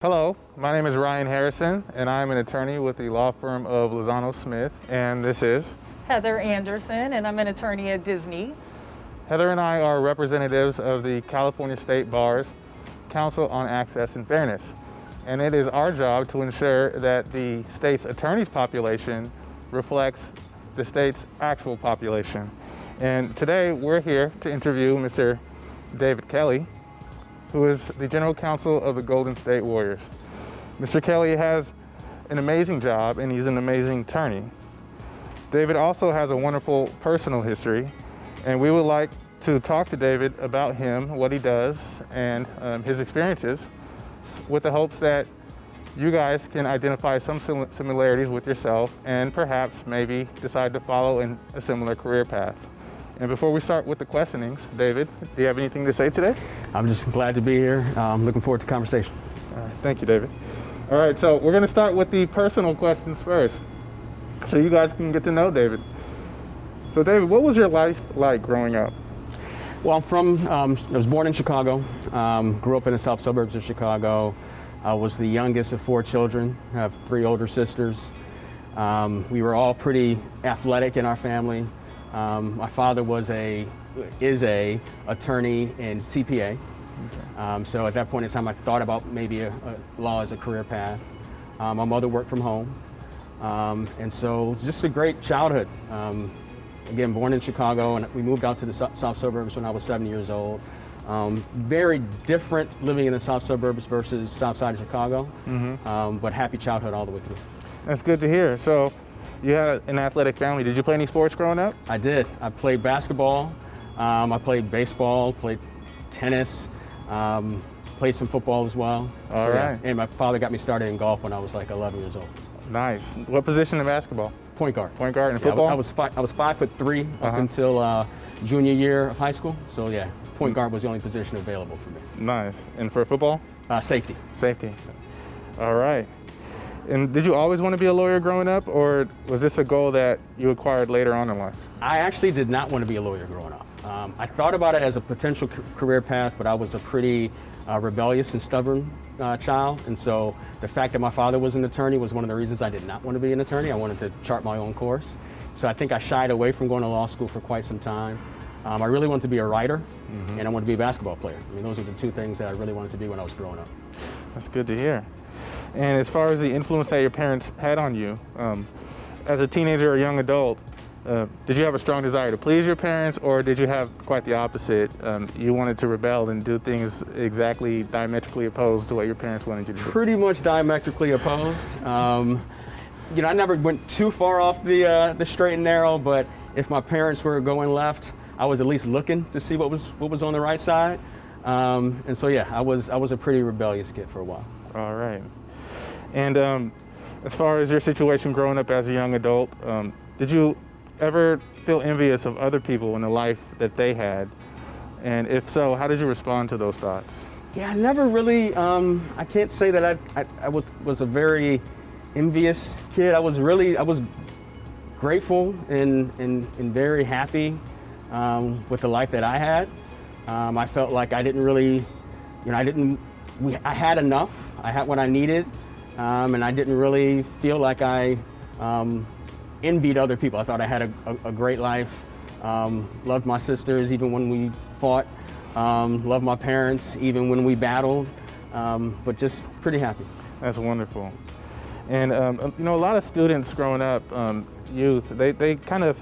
Hello, my name is Ryan Harrison, and I'm an attorney with the law firm of Lozano Smith, and this is Heather Anderson, and I'm an attorney at Disney. Heather and I are representatives of the California State Bar's Council on Access and Fairness, and it is our job to ensure that the state's attorneys population reflects the state's actual population. And today we're here to interview Mr. David Kelly, who is the General Counsel of the Golden State Warriors. Mr. Kelly has an amazing job and he's an amazing attorney. David also has a wonderful personal history, and we would like to talk to David about him, what he does, and his experiences, with the hopes that you guys can identify some similarities with yourself and perhaps maybe decide to follow in a similar career path. And before we start with the questionings, David, do you have anything to say today? I'm just glad to be here. I'm looking forward to the conversation. All right, thank you, David. All right, so we're going to start with the personal questions first, so you guys can get to know David. So, David, what was your life like growing up? Well, I was born in Chicago, grew up in the south suburbs of Chicago. I was the youngest of 4 children. I have 3 older sisters. We were all pretty athletic in our family. My father is a attorney and CPA. Okay. So at that point in time, I thought about maybe a law as a career path. My mother worked from home. And so just a great childhood. Again, born in Chicago, and we moved out to the south suburbs when I was 7 years old. Very different living in the south suburbs versus south side of Chicago, but happy childhood all the way through. That's good to hear. So you had an athletic family. Did you play any sports growing up? I did. I played basketball, I played baseball, played tennis, played some football as well. All right. Yeah. And my father got me started in golf when I was like 11 years old. Nice. What position in basketball? Point guard. Point guard. And football? I was 5'3" up until junior year of high school. So yeah, point guard was the only position available for me. Nice. And for football? Safety. Safety. All right. And did you always want to be a lawyer growing up, or was this a goal that you acquired later on in life? I actually did not want to be a lawyer growing up. I thought about it as a potential career path, but I was a pretty rebellious and stubborn child. And so the fact that my father was an attorney was one of the reasons I did not want to be an attorney. I wanted to chart my own course. So I think I shied away from going to law school for quite some time. I really wanted to be a writer, and I wanted to be a basketball player. I mean, those are the 2 things that I really wanted to be when I was growing up. That's good to hear. And as far as the influence that your parents had on you, as a teenager or young adult, did you have a strong desire to please your parents, or did you have quite the opposite? You wanted to rebel and do things exactly diametrically opposed to what your parents wanted you to do? Pretty much diametrically opposed. I never went too far off the straight and narrow, but if my parents were going left, I was at least looking to see what was on the right side. And so yeah, I was a pretty rebellious kid for a while. All right. And as far as your situation growing up as a young adult, did you ever feel envious of other people in the life that they had? And if so, how did you respond to those thoughts? Yeah, I never really, I can't say that I was a very envious kid. I was grateful and very happy with the life that I had. I felt like I didn't really, I had enough. I had what I needed. And I didn't really feel like I envied other people. I thought I had a great life. Loved my sisters even when we fought. Loved my parents even when we battled. But just pretty happy. That's wonderful. And a lot of students growing up, youth, they kind of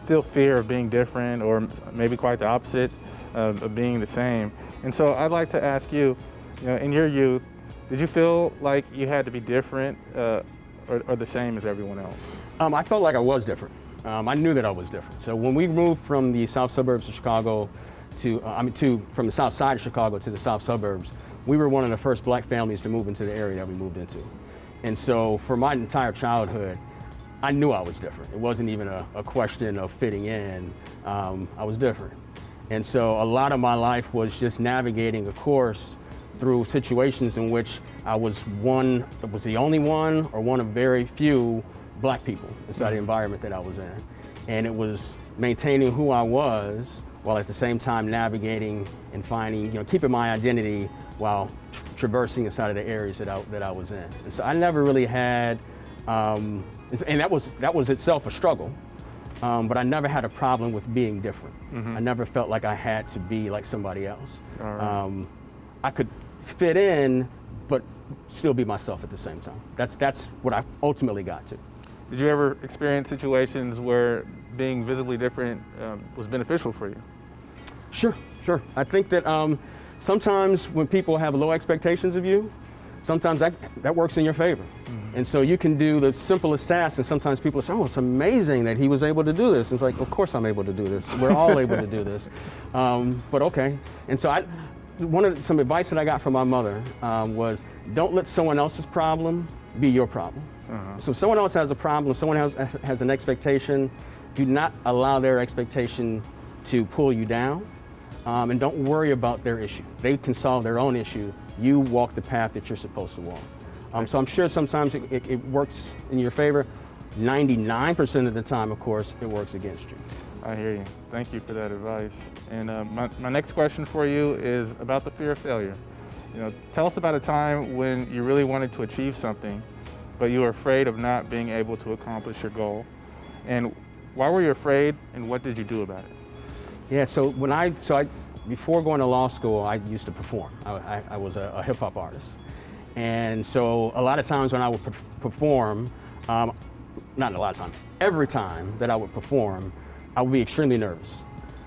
feel fear of being different, or maybe quite the opposite of being the same. And so I'd like to ask you, in your youth, did you feel like you had to be different or the same as everyone else? I felt like I was different. I knew that I was different. So when we moved from the south suburbs of Chicago from the south side of Chicago to the south suburbs, we were one of the first black families to move into the area that we moved into. And so for my entire childhood, I knew I was different. It wasn't even a question of fitting in. I was different. And so a lot of my life was just navigating a course through situations in which I was the only one or one of very few black people inside the environment that I was in. And it was maintaining who I was while at the same time navigating and finding, keeping my identity while traversing inside of the areas that I was in. And so I never really had, and that was itself a struggle, but I never had a problem with being different. I never felt like I had to be like somebody else. All right. I could fit in, but still be myself at the same time. That's what I ultimately got to. Did you ever experience situations where being visibly different was beneficial for you? Sure. I think that sometimes when people have low expectations of you, sometimes that works in your favor. And so you can do the simplest tasks, and sometimes people say, oh, it's amazing that he was able to do this. It's like, of course I'm able to do this. We're all able to do this. But okay. And so some advice that I got from my mother was, don't let someone else's problem be your problem. So if someone else has a problem, someone else has an expectation, do not allow their expectation to pull you down, and don't worry about their issue. They can solve their own issue. You walk the path that you're supposed to walk. So I'm sure sometimes it works in your favor. 99% of the time, of course, it works against you. I hear you. Thank you for that advice. And my next question for you is about the fear of failure. Tell us about a time when you really wanted to achieve something, but you were afraid of not being able to accomplish your goal. And why were you afraid, and what did you do about it? Yeah, so before going to law school, I used to perform. I was a hip hop artist. And so a lot of times when I would perform, not a lot of times, every time that I would perform, I would be extremely nervous.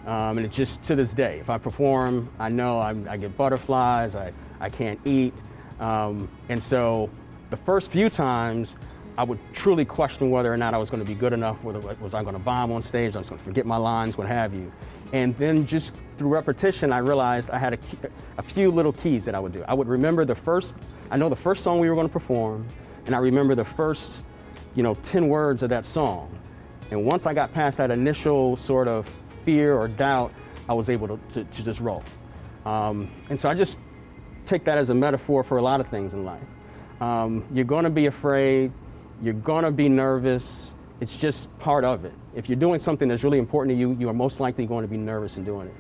And it just, to this day, if I perform, I know I get butterflies, I can't eat. And so the first few times, I would truly question whether or not I was going to be good enough, whether was I going to bomb on stage, I was going to forget my lines, what have you. And then just through repetition, I realized I had a few little keys that I would do. I would remember I know the first song we were going to perform, and I remember the first, 10 words of that song. And once I got past that initial sort of fear or doubt, I was able to just roll. And so I just take that as a metaphor for a lot of things in life. You're going to be afraid, you're going to be nervous. It's just part of it. If you're doing something that's really important to you, you are most likely going to be nervous in doing it.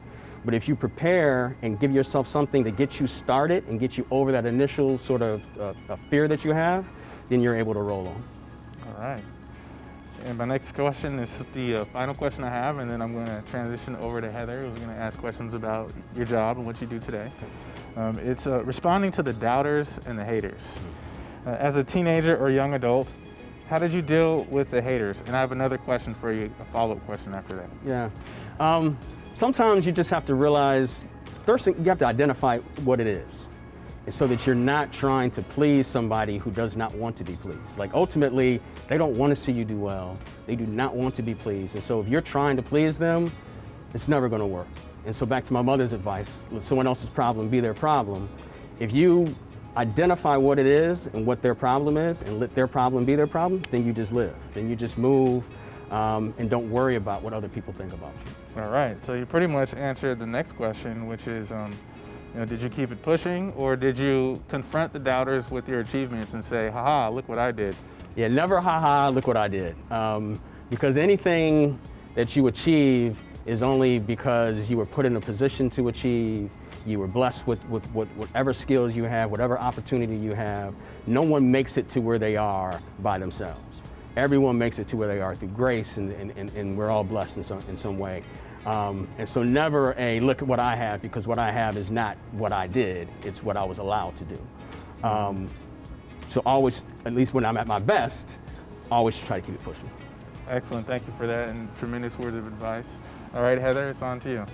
But if you prepare and give yourself something to get you started and get you over that initial sort of fear that you have, then you're able to roll on. All right. And my next question is the final question I have, and then I'm going to transition over to Heather, who's going to ask questions about your job and what you do today. It's responding to the doubters and the haters. As a teenager or young adult, how did you deal with the haters? And I have another question for you, a follow-up question after that. Yeah. Sometimes you just have to realize, first thing, you have to identify what it is. And so that you're not trying to please somebody who does not want to be pleased. Like ultimately, they don't want to see you do well. They do not want to be pleased. And so if you're trying to please them, it's never going to work. And so back to my mother's advice, let someone else's problem be their problem. If you identify what it is and what their problem is and let their problem be their problem, then you just live. Then you just move and don't worry about what other people think about you. All right, so you pretty much answered the next question, which is, did you keep it pushing, or did you confront the doubters with your achievements and say, haha, look what I did? Yeah, never haha, look what I did. Because anything that you achieve is only because you were put in a position to achieve, you were blessed with whatever skills you have, whatever opportunity you have. No one makes it to where they are by themselves. Everyone makes it to where they are through grace, and we're all blessed in some way. And so never a look at what I have, because what I have is not what I did, it's what I was allowed to do. So always, at least when I'm at my best, always try to keep it pushing. Excellent, thank you for that, and tremendous words of advice. All right, Heather, it's on to you.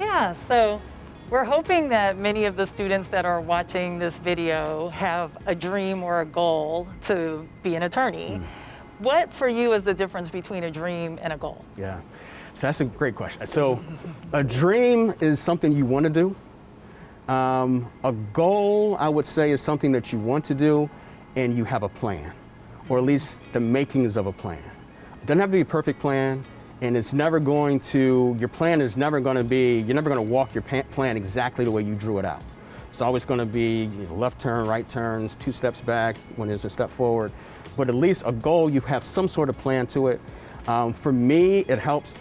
Yeah, so we're hoping that many of the students that are watching this video have a dream or a goal to be an attorney. What for you is the difference between a dream and a goal? Yeah, so that's a great question. So a dream is something you want to do. A goal, I would say, is something that you want to do and you have a plan, or at least the makings of a plan. It doesn't have to be a perfect plan, and it's never going to, your plan is never going to be, you're never going to walk your plan exactly the way you drew it out. It's always going to be left turn, right turns, 2 steps back when there's a step forward. But at least a goal, you have some sort of plan to it. For me, it helps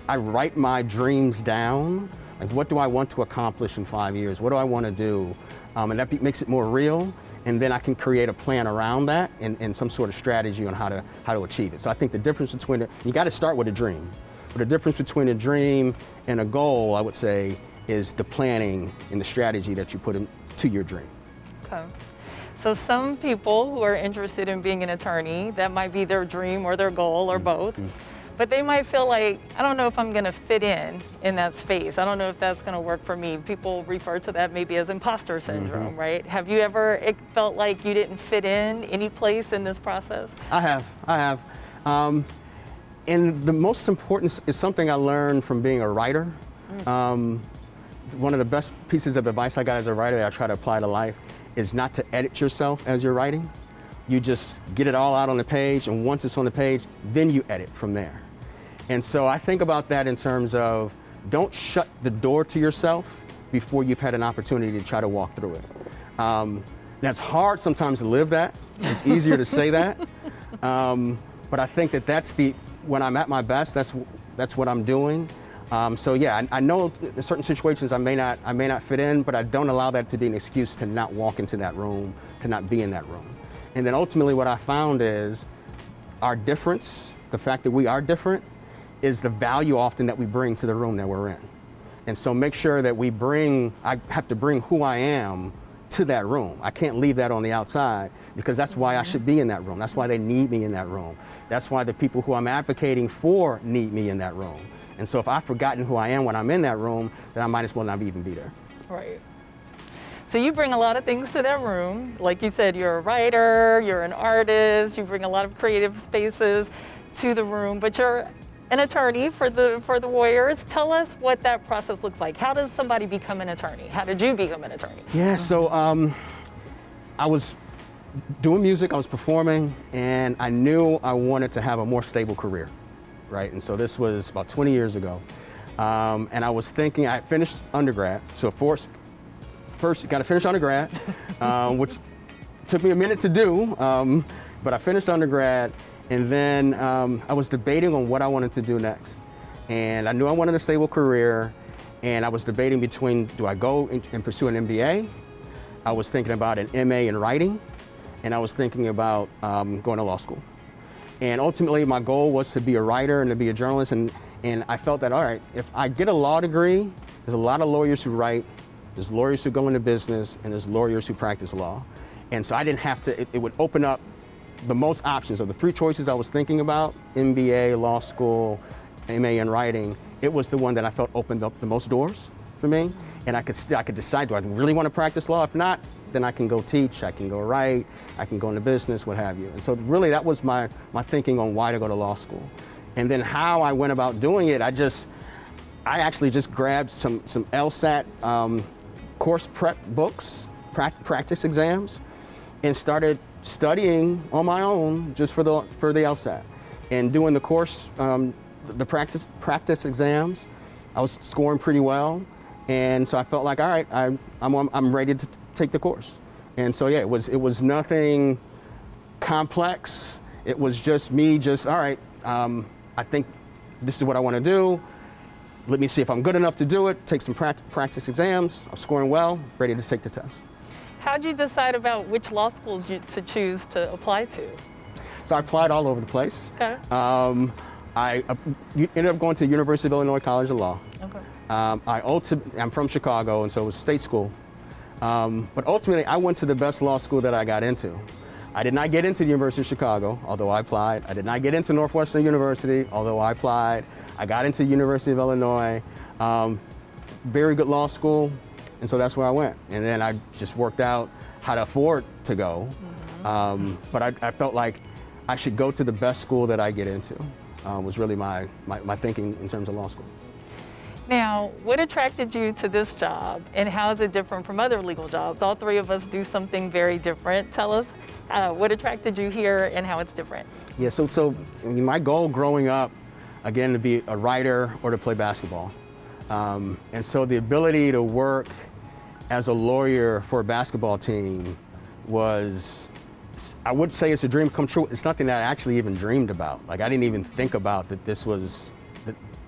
I write my dreams down. Like, what do I want to accomplish in 5 years? What do I want to do? And that makes it more real. And then I can create a plan around that and some sort of strategy on how to achieve it. So I think the difference between you got to start with a dream. But the difference between a dream and a goal, I would say, is the planning and the strategy that you put into your dream. Okay. So some people who are interested in being an attorney, that might be their dream or their goal or both, but they might feel like, I don't know if I'm gonna fit in that space. I don't know if that's gonna work for me. People refer to that maybe as imposter syndrome, right? Have you ever felt like you didn't fit in any place in this process? I have. And the most important is something I learned from being a writer. One of the best pieces of advice I got as a writer that I try to apply to life is not to edit yourself as you're writing. You just get it all out on the page, and once it's on the page, then you edit from there. And so I think about that in terms of, don't shut the door to yourself before you've had an opportunity to try to walk through it. That's hard sometimes to live that. It's easier to say that. But I think that's when I'm at my best, that's what I'm doing. So yeah, I know in certain situations I may not fit in, but I don't allow that to be an excuse to not walk into that room, to not be in that room. And then ultimately what I found is our difference, the fact that we are different, is the value often that we bring to the room that we're in. And so make sure that I have to bring who I am to that room. I can't leave that on the outside, because that's why I should be in that room. That's why they need me in that room. That's why the people who I'm advocating for need me in that room. And so if I've forgotten who I am when I'm in that room, then I might as well not even be there. Right. So you bring a lot of things to that room. Like you said, you're a writer, you're an artist, you bring a lot of creative spaces to the room, but you're an attorney for the Warriors. Tell us what that process looks like. How does somebody become an attorney? How did you become an attorney? Yeah, so I was doing music, I was performing, and I knew I wanted to have a more stable career, right? And so this was about 20 years ago. And I was thinking, I finished undergrad, so first you gotta finish undergrad, which took me a minute to do, but I finished undergrad, and then I was debating on what I wanted to do next. And I knew I wanted a stable career, and I was debating between, do I go and pursue an MBA? I was thinking about an MA in writing, and I was thinking about going to law school. And ultimately my goal was to be a writer and to be a journalist, and I felt that, all right, if I get a law degree, there's a lot of lawyers who write, there's lawyers who go into business, and there's lawyers who practice law. And so I didn't have to, it would open up the most options. Of the three choices I was thinking about, MBA, law school, MA in writing, it was the one that I felt opened up the most doors for me. And I could decide, do I really want to practice law? If not, then I can go teach, I can go write, I can go into business, what have you. And so really that was my thinking on why to go to law school. And then how I went about doing it, I actually just grabbed some LSAT course prep books, practice exams, and started studying on my own just for the LSAT. And doing the course, the practice exams, I was scoring pretty well. And so I felt like, all right, I'm ready to take the course. And so yeah, it was nothing complex. It was just me, all right, I think this is what I want to do. Let me see if I'm good enough to do it. Take some practice exams. I'm scoring well, ready to take the test. How'd you decide about which law schools to choose to apply to? So I applied all over the place. Okay. I ended up going to the University of Illinois College of Law. Okay. I'm from Chicago, and so it was a state school. But ultimately, I went to the best law school that I got into. I did not get into the University of Chicago, although I applied. I did not get into Northwestern University, although I applied. I got into the University of Illinois. Very good law school, and so that's where I went. And then I just worked out how to afford to go. But I felt like I should go to the best school that I get into, was really my thinking in terms of law school. Now, what attracted you to this job, and how is it different from other legal jobs? All three of us do something very different. Tell us what attracted you here and how it's different. Yeah, so I mean, my goal growing up, again, to be a writer or to play basketball. And so the ability to work as a lawyer for a basketball team was, I would say it's a dream come true. It's nothing that I actually even dreamed about. Like, I didn't even think about that this was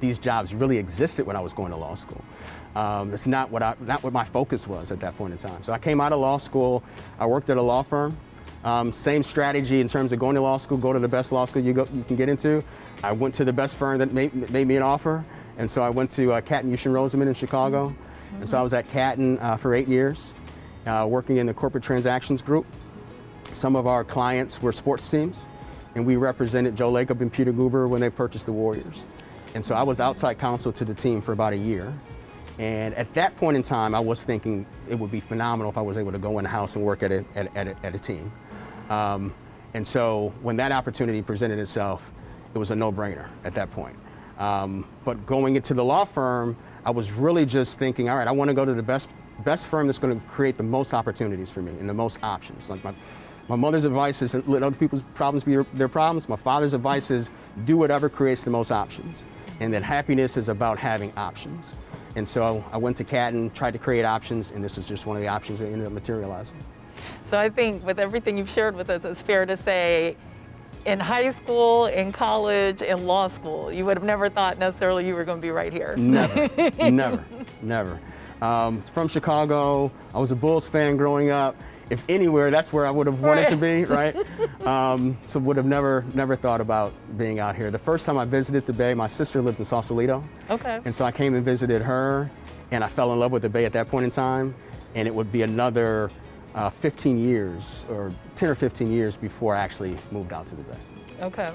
these jobs really existed when I was going to law school. That's not what my focus was at that point in time. So I came out of law school, I worked at a law firm. Same strategy in terms of going to law school, go to the best law school you can get into. I went to the best firm that made me an offer, and so I went to Catton, Houston, Roseman in Chicago. Mm-hmm. And so I was at Catton for 8 years, working in the corporate transactions group. Some of our clients were sports teams, and we represented Joe Lacob and Peter Guber when they purchased the Warriors. And so I was outside counsel to the team for about a year. And at that point in time, I was thinking it would be phenomenal if I was able to go in-house and work at a team. And so when that opportunity presented itself, it was a no-brainer at that point. But going into the law firm, I was really just thinking, all right, I want to go to the best firm that's going to create the most opportunities for me and the most options. Like my mother's advice is let other people's problems be their problems. My father's advice is do whatever creates the most options. And that happiness is about having options. And so I went to Catton, tried to create options, and this was just one of the options that ended up materializing. So I think with everything you've shared with us, it's fair to say in high school, in college, in law school, you would have never thought necessarily you were going to be right here. Never, never. From Chicago, I was a Bulls fan growing up. If anywhere, that's where I would have wanted to be, right? So would have never thought about being out here. The first time I visited the Bay, my sister lived in Sausalito. Okay. And so I came and visited her, and I fell in love with the Bay at that point in time, and it would be another 15 years, or 10 or 15 years before I actually moved out to the Bay. Okay.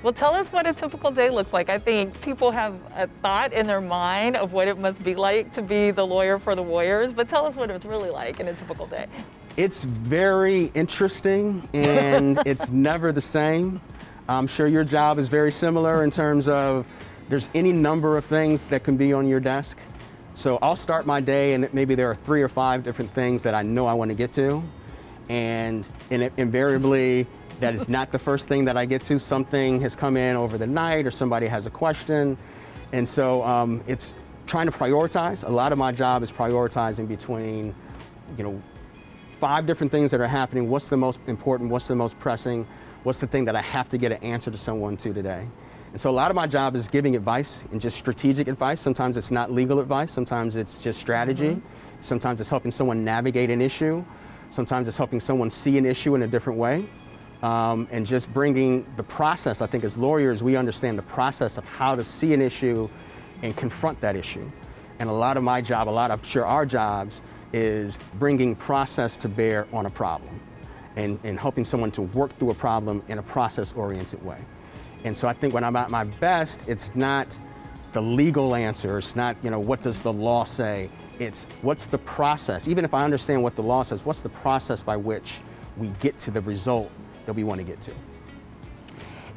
Well, tell us what a typical day looks like. I think people have a thought in their mind of what it must be like to be the lawyer for the Warriors, but tell us what it's really like in a typical day. It's very interesting, and it's never the same. I'm sure your job is very similar in terms of there's any number of things that can be on your desk. So I'll start my day, and maybe there are 3 or 5 different things that I know I want to get to, and invariably, that is not the first thing that I get to. Something has come in over the night, or somebody has a question. And so it's trying to prioritize. A lot of my job is prioritizing between, 5 different things that are happening. What's the most important? What's the most pressing? What's the thing that I have to get an answer to someone to today? And so a lot of my job is giving advice, and just strategic advice. Sometimes it's not legal advice. Sometimes it's just strategy. Mm-hmm. Sometimes it's helping someone navigate an issue. Sometimes it's helping someone see an issue in a different way. And just bringing the process. I think as lawyers, we understand the process of how to see an issue and confront that issue. And a lot of my job, I'm sure our jobs, is bringing process to bear on a problem and helping someone to work through a problem in a process-oriented way. And so I think when I'm at my best, it's not the legal answer. It's not, what does the law say? It's what's the process? Even if I understand what the law says, what's the process by which we get to the result that we want to get to?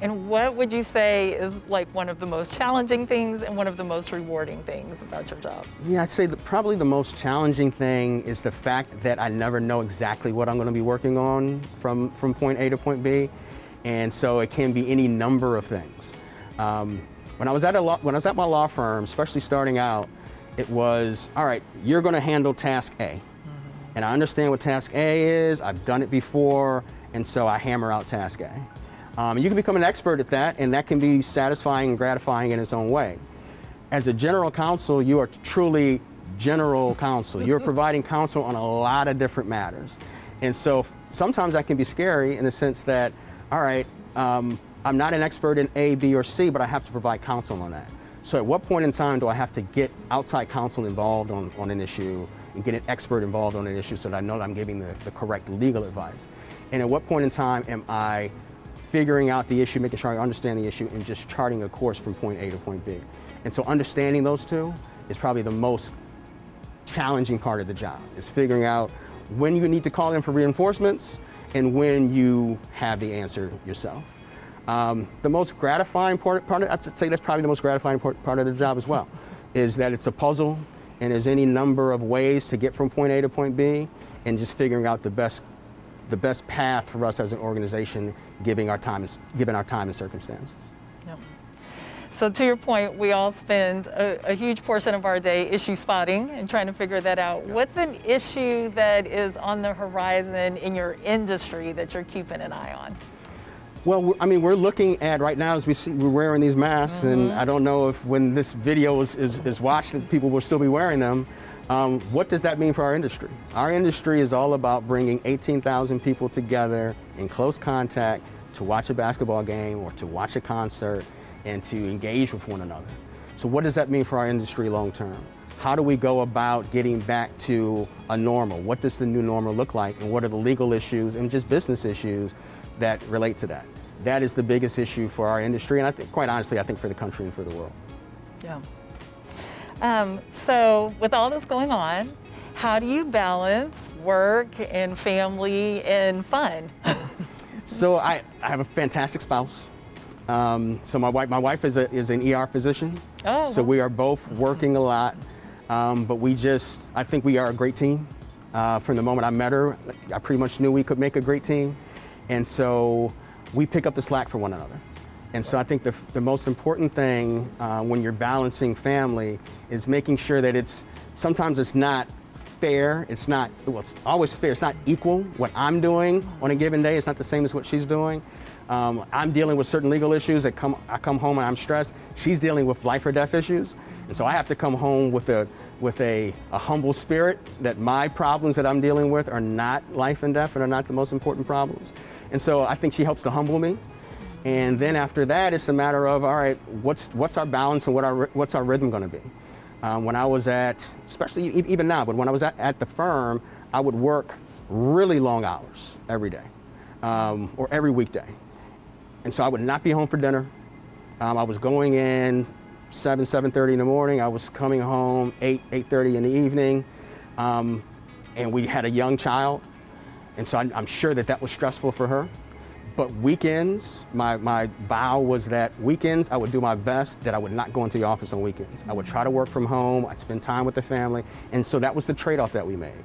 And what would you say is like one of the most challenging things and one of the most rewarding things about your job? Yeah, I'd say probably the most challenging thing is the fact that I never know exactly what I'm going to be working on from point A to point B. And so it can be any number of things. When I was at my law firm, especially starting out, it was, all right, you're going to handle task A. Mm-hmm. And I understand what task A is. I've done it before. And so I hammer out task A. You can become an expert at that, and that can be satisfying and gratifying in its own way. As a general counsel, you are truly general counsel. You're providing counsel on a lot of different matters. And so sometimes that can be scary in the sense that, all right, I'm not an expert in A, B, or C, but I have to provide counsel on that. So at what point in time do I have to get outside counsel involved on an issue and get an expert involved on an issue so that I know that I'm giving the correct legal advice? And at what point in time am I figuring out the issue, making sure I understand the issue, and just charting a course from point A to point B? And so understanding those two is probably the most challenging part of the job, is figuring out when you need to call in for reinforcements and when you have the answer yourself. The most gratifying part, I'd say that's probably the most gratifying part of the job as well, is that it's a puzzle, and there's any number of ways to get from point A to point B, and just figuring out the best path for us as an organization, given our time and circumstances. Yep. So to your point, we all spend a huge portion of our day issue spotting and trying to figure that out. Yep. What's an issue that is on the horizon in your industry that you're keeping an eye on? Well, I mean, we're looking at right now as we see we're wearing these masks, and I don't know if when this video is watched, that people will still be wearing them. What does that mean for our industry? Our industry is all about bringing 18,000 people together in close contact to watch a basketball game or to watch a concert and to engage with one another. So what does that mean for our industry long term? How do we go about getting back to a normal? What does the new normal look like, and what are the legal issues and just business issues that relate to that? That is the biggest issue for our industry, and I think, quite honestly, I think for the country and for the world. Yeah. So with all this going on, how do you balance work and family and fun? So I have a fantastic spouse. So my wife is an ER physician. Oh. So we are both working a lot, but I think we are a great team. From the moment I met her, I pretty much knew we could make a great team. And so we pick up the slack for one another. And so I think the most important thing when you're balancing family is making sure that sometimes it's not fair. It's always fair. It's not equal. What I'm doing on a given day is not the same as what she's doing. I'm dealing with certain legal issues I come home and I'm stressed. She's dealing with life or death issues. And so I have to come home with a humble spirit that my problems that I'm dealing with are not life and death and are not the most important problems. And so I think she helps to humble me. And then after that, it's a matter of, all right, what's our balance and what's our rhythm going to be? When I was especially even now, but when I was at the firm, I would work really long hours every day or every weekday. And so I would not be home for dinner. I was going in 7:30 in the morning. I was coming home 8:30 in the evening. And we had a young child. And so I'm sure that was stressful for her. But weekends, my vow was that weekends I would do my best, that I would not go into the office on weekends. I would try to work from home, I'd spend time with the family, and so that was the trade-off that we made.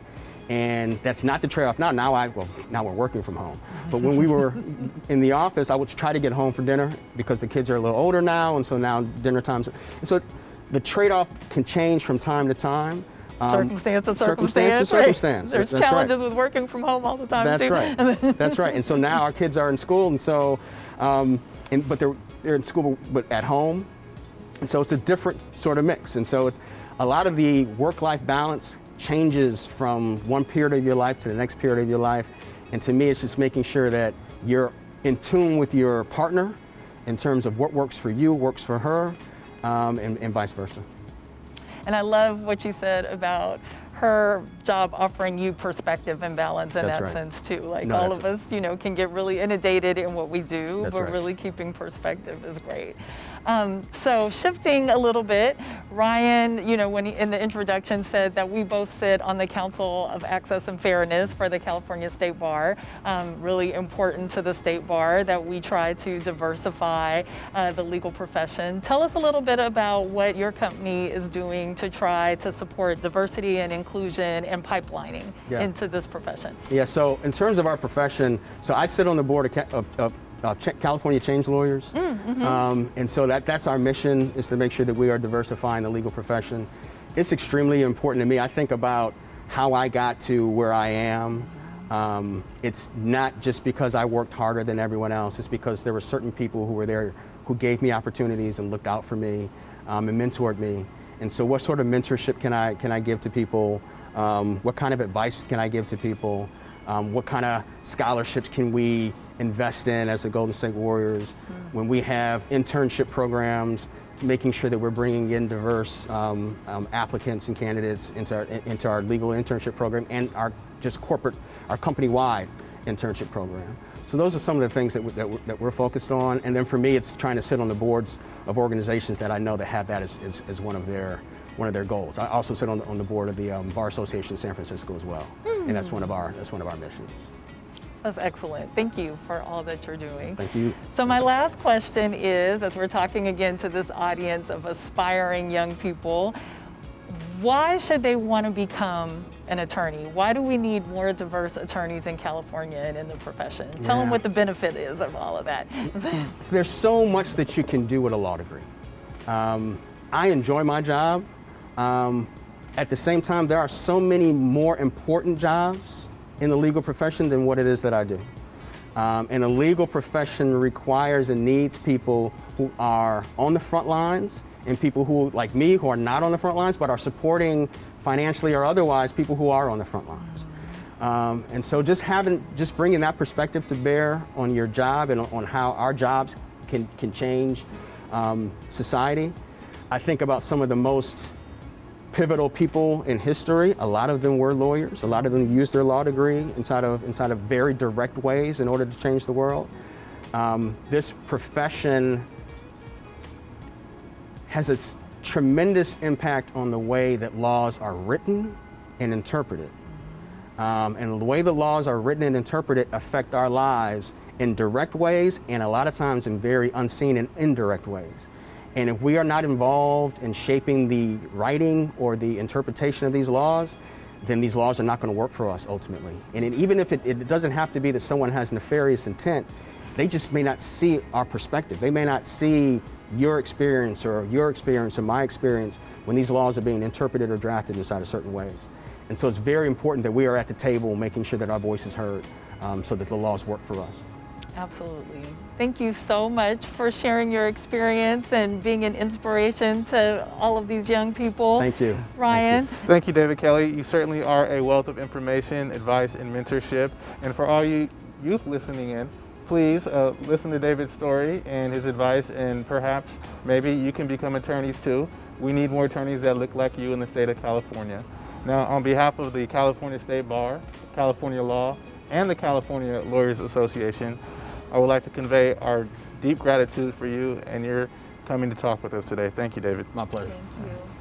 And that's not the trade-off now. Now we're working from home. But when we were in the office, I would try to get home for dinner because the kids are a little older now, and so now dinner times. And so the trade-off can change from time to time. Circumstance to circumstance. There's That's challenges right. with working from home all the time That's too. right. That's right. And so now our kids are in school, and so, but they're in school but at home, and so it's a different sort of mix. And so it's a lot of the work-life balance changes from one period of your life to the next period of your life. And to me, it's just making sure that you're in tune with your partner in terms of what works for you, works for her, and vice versa. And I love what you said about her job offering you perspective and balance in That's that right. sense too. Like No, all that's of us, can get really inundated in what we do, That's but right. really keeping perspective is great. So shifting a little bit, Ryan, when he, in the introduction, said that we both sit on the Council of Access and Fairness for the California State Bar. Really important to the State Bar that we try to diversify the legal profession. Tell us a little bit about what your company is doing to try to support diversity and inclusion and pipelining into this profession. Yeah, so in terms of our profession, so I sit on the board of California Change Lawyers, and so that's our mission, is to make sure that we are diversifying the legal profession. It's extremely important to me. I think about how I got to where I am. It's not just because I worked harder than everyone else. It's because there were certain people who were there who gave me opportunities and looked out for me and mentored me. And so what sort of mentorship can I give to people? What kind of advice can I give to people? What kind of scholarships can we invest in as the Golden State Warriors? When we have internship programs, making sure that we're bringing in diverse applicants and candidates into our legal internship program and our company-wide internship program. So those are some of the things that we're focused on. And then for me, it's trying to sit on the boards of organizations that I know that have that as one of their goals. I also sit on the board of the Bar Association of San Francisco as well, and that's one of our missions. That's excellent. Thank you for all that you're doing. Thank you. So my last question is, as we're talking again to this audience of aspiring young people, why should they want to become an attorney? Why do we need more diverse attorneys in California and in the profession? Tell them what the benefit is of all of that. There's so much that you can do with a law degree. I enjoy my job. At the same time, there are so many more important jobs in the legal profession than what it is that I do. And a legal profession requires and needs people who are on the front lines and people who, like me, who are not on the front lines but are supporting financially or otherwise people who are on the front lines. And so just bringing that perspective to bear on your job and on how our jobs can change society. I think about some of the most pivotal people in history. A lot of them were lawyers. A lot of them used their law degree inside of very direct ways in order to change the world. This profession has a tremendous impact on the way that laws are written and interpreted. And the way the laws are written and interpreted affect our lives in direct ways and a lot of times in very unseen and indirect ways. And if we are not involved in shaping the writing or the interpretation of these laws, then these laws are not going to work for us ultimately. And even if it doesn't have to be that someone has nefarious intent, they just may not see our perspective. They may not see your experience or my experience when these laws are being interpreted or drafted inside of certain ways. And so it's very important that we are at the table making sure that our voice is heard so that the laws work for us. Absolutely. Thank you so much for sharing your experience and being an inspiration to all of these young people. Thank you. Ryan. Thank you, David Kelly. You certainly are a wealth of information, advice, and mentorship. And for all you youth listening in, please listen to David's story and his advice, and perhaps maybe you can become attorneys too. We need more attorneys that look like you in the state of California. Now, on behalf of the California State Bar, California Law, and the California Lawyers Association, I would like to convey our deep gratitude for you and your coming to talk with us today. Thank you, David. My pleasure. Thank you.